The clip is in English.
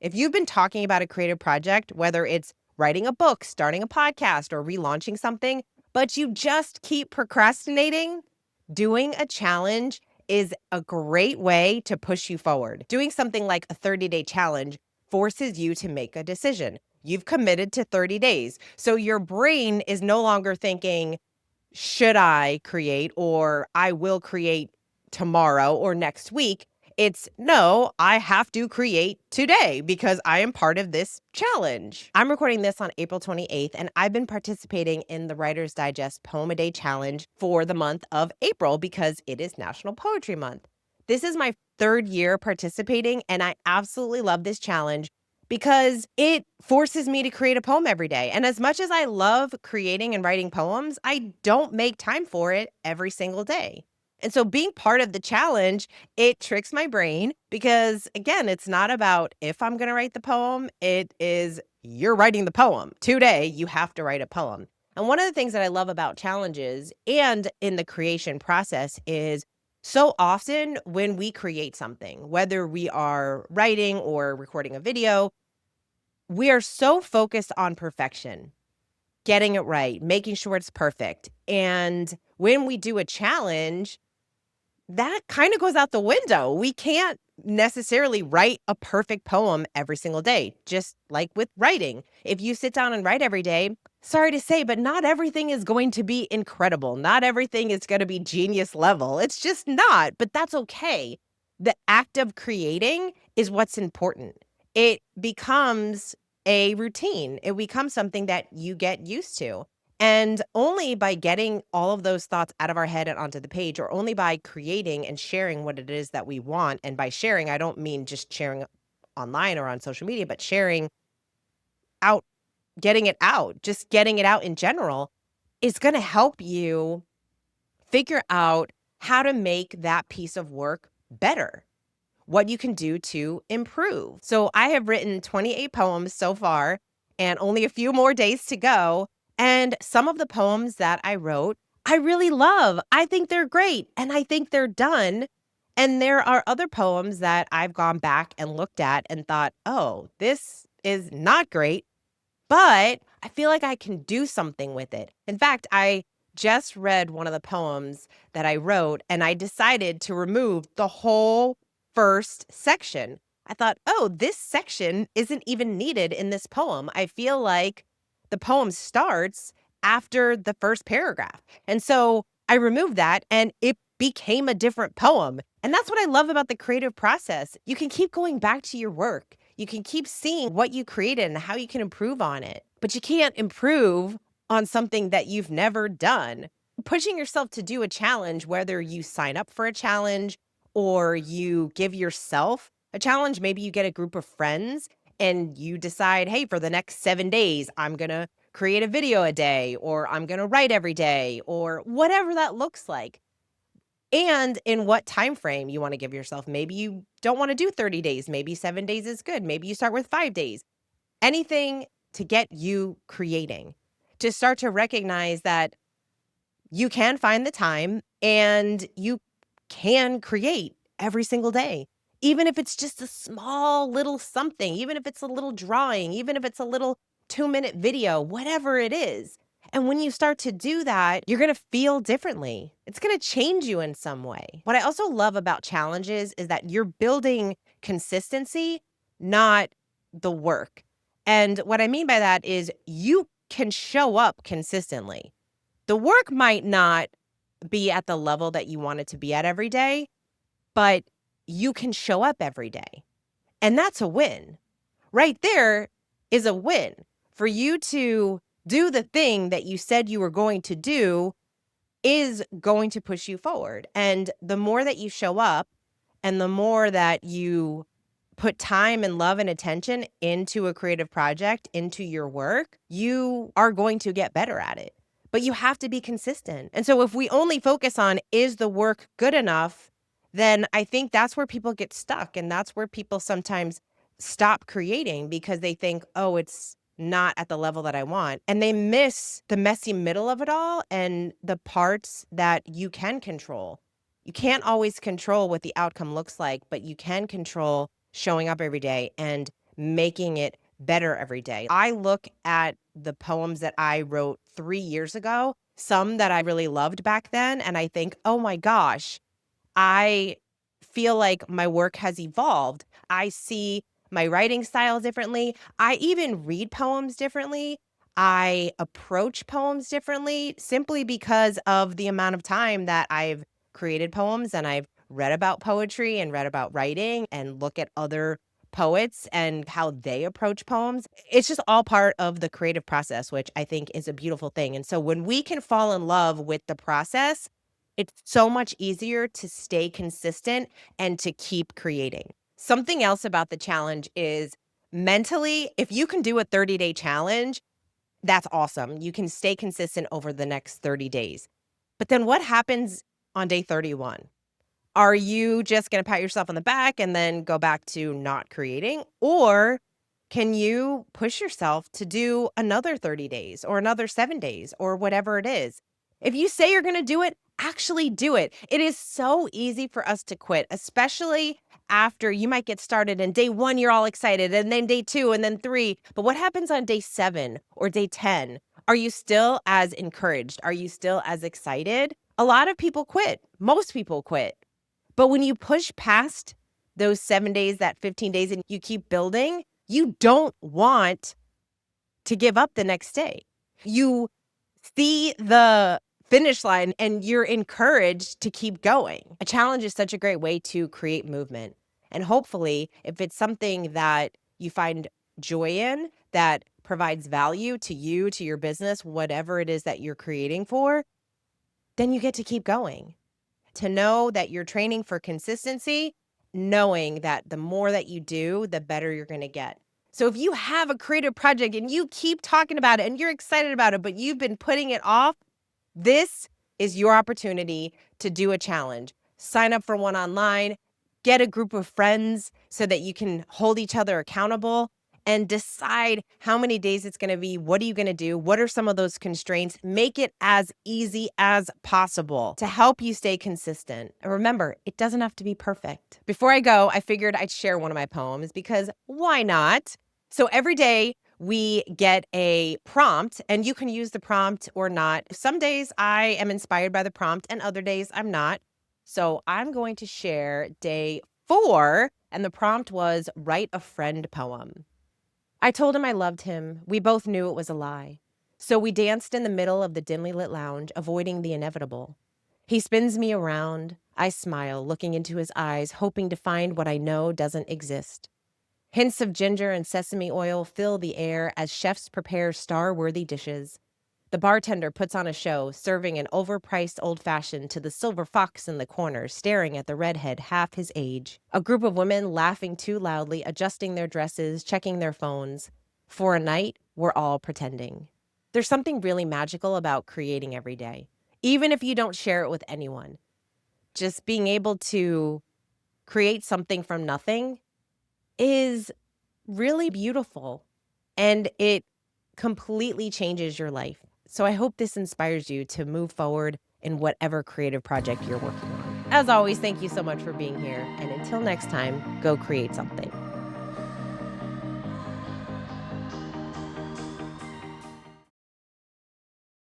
If you've been talking about a creative project, whether it's writing a book, starting a podcast, or relaunching something, but you just keep procrastinating, doing a challenge is a great way to push you forward. Doing something like a 30-day challenge forces you to make a decision. You've committed to 30 days. So your brain is no longer thinking, should I create, or I will create tomorrow or next week. It's no, I have to create today because I am part of this challenge. I'm recording this on April 28th, and I've been participating in the Writer's Digest Poem a Day Challenge for the month of April because it is National Poetry Month. This is my third year participating, and I absolutely love this challenge because it forces me to create a poem every day. And as much as I love creating and writing poems, I don't make time for it every single day. And so being part of the challenge, it tricks my brain because, again, it's not about if I'm going to write the poem. It is you're writing the poem. Today, you have to write a poem. And one of the things that I love about challenges and in the creation process is so often when we create something, whether we are writing or recording a video, we are so focused on perfection, getting it right, making sure it's perfect. And when we do a challenge, that kind of goes out the window. We can't necessarily write a perfect poem every single day, just like with writing. If you sit down and write every day, sorry to say, but not everything is going to be incredible. Not everything is going to be genius level. It's just not, but that's okay. The act of creating is what's important. It becomes a routine. It becomes something that you get used to. And only by getting all of those thoughts out of our head and onto the page, or only by creating and sharing what it is that we want. And by sharing, I don't mean just sharing online or on social media, but sharing out, just getting it out in general is going to help you figure out how to make that piece of work better, what you can do to improve. So I have written 28 poems so far and only a few more days to go. And some of the poems that I wrote, I really love. I think they're great and I think they're done. And there are other poems that I've gone back and looked at and thought, oh, this is not great, but I feel like I can do something with it. In fact, I just read one of the poems that I wrote and I decided to remove the whole first section. I thought, oh, this section isn't even needed in this poem. I feel like the poem starts after the first paragraph. And so I removed that and it became a different poem. And that's what I love about the creative process. You can keep going back to your work. You can keep seeing what you created and how you can improve on it. But you can't improve on something that you've never done. Pushing yourself to do a challenge, whether you sign up for a challenge or you give yourself a challenge, maybe you get a group of friends and you decide, hey, for the next 7 days, I'm going to create a video a day, or I'm going to write every day, or whatever that looks like. And in what time frame you want to give yourself. Maybe you don't want to do 30 days. Maybe 7 days is good. Maybe you start with 5 days. Anything to get you creating, to start to recognize that you can find the time and you can create every single day. Even if it's just a small little something, even if it's a little drawing, even if it's a little 2-minute video, whatever it is. And when you start to do that, you're going to feel differently. It's going to change you in some way. What I also love about challenges is that you're building consistency, not the work. And what I mean by that is you can show up consistently. The work might not be at the level that you want it to be at every day, but you can show up every day. And that's a win. Right there is a win. For you to do the thing that you said you were going to do is going to push you forward. And the more that you show up and the more that you put time and love and attention into a creative project, into your work, you are going to get better at it. But you have to be consistent. And so if we only focus on, is the work good enough, then I think that's where people get stuck. And that's where people sometimes stop creating because they think, oh, it's not at the level that I want. And they miss the messy middle of it all and the parts that you can control. You can't always control what the outcome looks like, but you can control showing up every day and making it better every day. I look at the poems that I wrote 3 years ago, some that I really loved back then, and I think, "Oh my gosh, I feel like my work has evolved. I see my writing style differently. I even read poems differently. I approach poems differently simply because of the amount of time that I've created poems and I've read about poetry and read about writing and look at other poets and how they approach poems. It's just all part of the creative process, which I think is a beautiful thing. And so when we can fall in love with the process, it's so much easier to stay consistent and to keep creating. Something else about the challenge is mentally, if you can do a 30-day challenge, that's awesome. You can stay consistent over the next 30 days. But then what happens on day 31? Are you just going to pat yourself on the back and then go back to not creating? Or can you push yourself to do another 30 days or another 7 days or whatever it is? If you say you're going to do it, actually do it. It is so easy for us to quit, especially after you might get started and day 1 you're all excited and then day 2 and then 3. But what happens on day 7 or day 10? Are you still as encouraged? Are you still as excited? A lot of people quit. Most people quit. But when you push past those 7 days, that 15 days, and you keep building, you don't want to give up the next day. You see the finish line and you're encouraged to keep going. A challenge is such a great way to create movement. And hopefully, if it's something that you find joy in, that provides value to you, to your business, whatever it is that you're creating for, then you get to keep going. To know that you're training for consistency, knowing that the more that you do, the better you're going to get. So if you have a creative project and you keep talking about it and you're excited about it, but you've been putting it off, this is your opportunity to do a challenge. Sign up for one online, get a group of friends so that you can hold each other accountable and decide how many days it's going to be. What are you going to do? What are some of those constraints? Make it as easy as possible to help you stay consistent. And remember, it doesn't have to be perfect. Before I go, I figured I'd share one of my poems because why not? So every day we get a prompt and you can use the prompt or not. Some days I am inspired by the prompt and other days I'm not. So I'm going to share day 4 and the prompt was write a friend poem. I told him I loved him. We both knew it was a lie. So we danced in the middle of the dimly lit lounge, avoiding the inevitable. He spins me around. I smile, looking into his eyes, hoping to find what I know doesn't exist. Hints of ginger and sesame oil fill the air as chefs prepare star-worthy dishes. The bartender puts on a show, serving an overpriced old-fashioned to the silver fox in the corner, staring at the redhead half his age. A group of women laughing too loudly, adjusting their dresses, checking their phones. For a night, we're all pretending. There's something really magical about creating every day, even if you don't share it with anyone. Just being able to create something from nothing is really beautiful, and it completely changes your life. So I hope this inspires you to move forward in whatever creative project you're working on. As always, thank you so much for being here. And until next time, go create something.